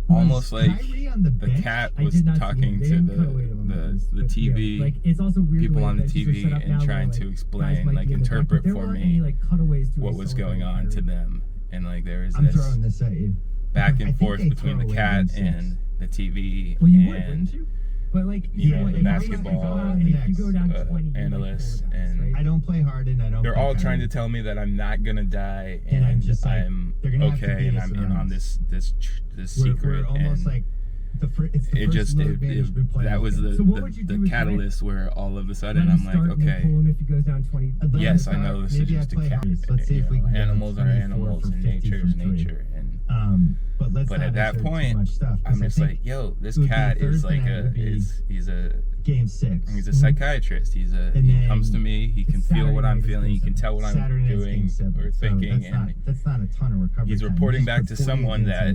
almost like Kyrie on the bench? cat I was did not see talking him. They to didn't cut away to him, the but, TV like, it's also weird people way on the that these are TV set up and now where, trying like, to guys explain, might like be in the back, but interpret there for weren't me any, like, cutaways to what a was going on to them, and like there was I'm this throwing this at you. back I and think forth they between throw the away cat game six. and the TV Well, you would, and wouldn't you? But like, you know, know, the if basketball and if you go down 20, you analysts like and right? I don't play hard and I don't. they're play all trying Kyrie. to tell me that I'm not gonna die And and I'm just like, I'm they're gonna have to okay beat and us I'm in in on rounds. this We're secret almost and like it's the it first just low management play. that was So what would you do the with catalyst where all of a Let sudden him I'm start like, and then okay, pull him if he goes down 20. I'd let yes, him I know start. this is Maybe I just a play cat. hard. Let's see if we can go animals are 24 animals for and 50 nature is from three. nature, and But let's but not at that insert too point much stuff, 'cause I'm I just think like, yo, this it would be cat the is third like thing a would be he's a game 6. he's a psychiatrist. He then comes to me. He can it's feel what Saturday I'm night is feeling. He game can tell what Saturday I'm night's doing game 7. or So thinking, that's not a ton of recovery. he's time. reporting Just back put to 40 someone minutes that